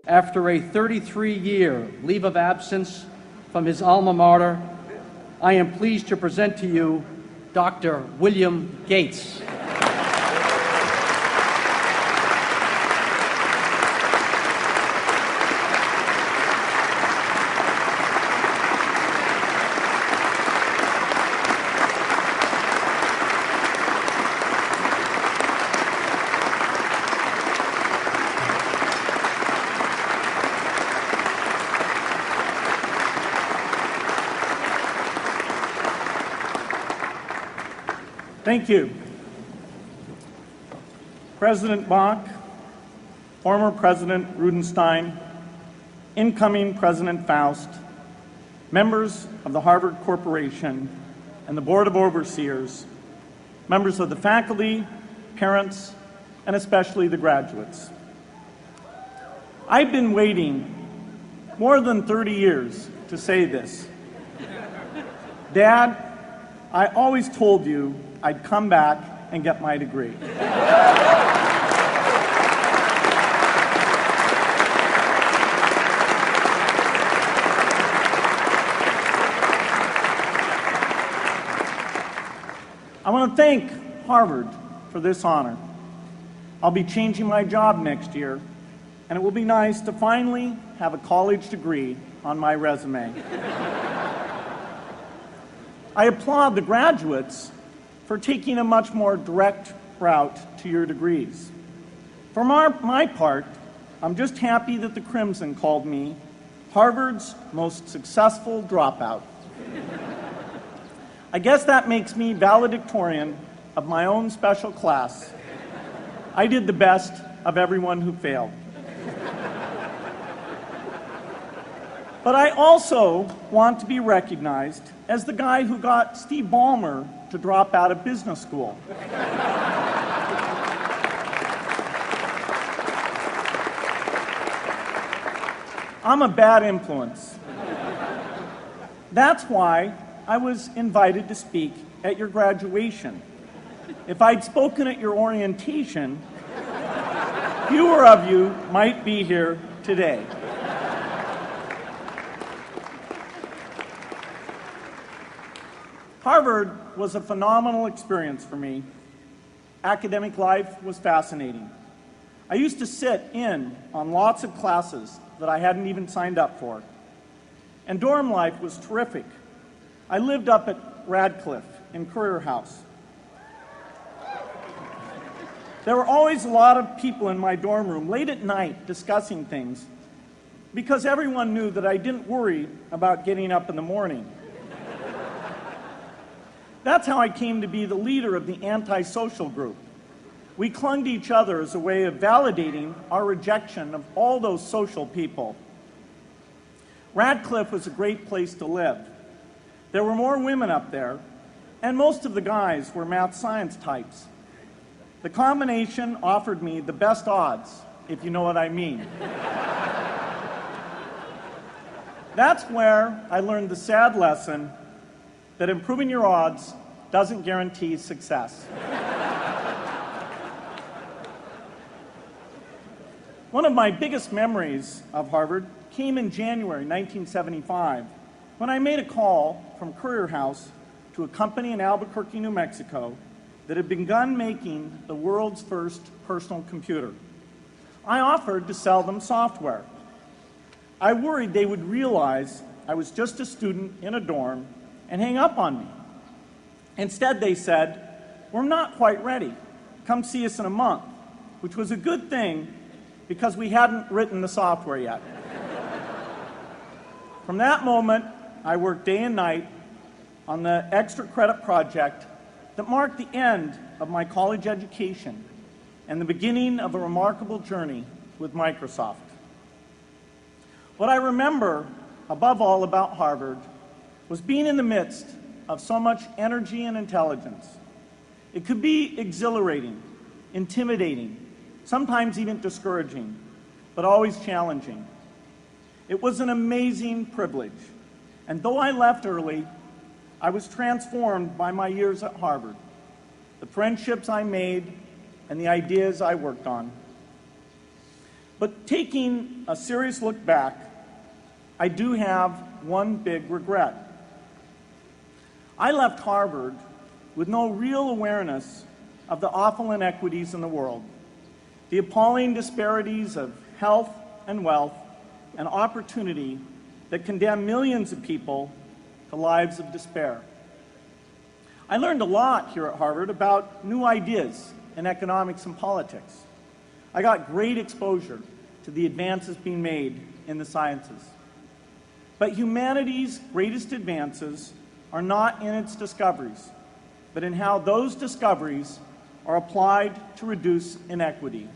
After a 33-year leave of absence from his alma mater, I am pleased to present to you Dr. William Gates. Thank you. President Bach, former President Rudenstein, incoming President Faust, members of the Harvard Corporation and the Board of Overseers, members of the faculty, parents, and especially the graduates. I've been waiting more than 30 years to say this. Dad, I always told you I'd come back and get my degree. I want to thank Harvard for this honor. I'll be changing my job next year, and it will be nice to finally have a college degree on my resume. I applaud the graduates for taking a much more direct route to your degrees. For my part, I'm just happy that the Crimson called me Harvard's most successful dropout. I guess that makes me valedictorian of my own special class. I did the best of everyone who failed. But I also want to be recognized as the guy who got Steve Ballmer to drop out of business school. I'm a bad influence. That's why I was invited to speak at your graduation. If I'd spoken at your orientation, fewer of you might be here today. Harvard was a phenomenal experience for me. Academic life was fascinating. I used to sit in on lots of classes that I hadn't even signed up for. And dorm life was terrific. I lived up at Radcliffe in Currier House. There were always a lot of people in my dorm room late at night discussing things because everyone knew that I didn't worry about getting up in the morning. That's how I came to be the leader of the antisocial group. We clung to each other as a way of validating our rejection of all those social people. Radcliffe was a great place to live. There were more women up there, and most of the guys were math science types. The combination offered me the best odds, if you know what I mean. That's where I learned the sad lesson that improving your odds doesn't guarantee success. One of my biggest memories of Harvard came in January 1975 when I made a call from Currier House to a company in Albuquerque, New Mexico that had begun making the world's first personal computer. I offered to sell them software. I worried they would realize I was just a student in a dorm and hang up on me. Instead, they said, "We're not quite ready. Come see us in a month," which was a good thing because we hadn't written the software yet. From that moment, I worked day and night on the extra credit project that marked the end of my college education and the beginning of a remarkable journey with Microsoft. What I remember above all about Harvard was being in the midst of so much energy and intelligence. It could be exhilarating, intimidating, sometimes even discouraging, but always challenging. It was an amazing privilege, and though I left early, I was transformed by my years at Harvard, the friendships I made, and the ideas I worked on. But taking a serious look back, I do have one big regret. I left Harvard with no real awareness of the awful inequities in the world, the appalling disparities of health and wealth and opportunity that condemn millions of people to lives of despair. I learned a lot here at Harvard about new ideas in economics and politics. I got great exposure to the advances being made in the sciences. But humanity's greatest advances are not in its discoveries, but in how those discoveries are applied to reduce inequity.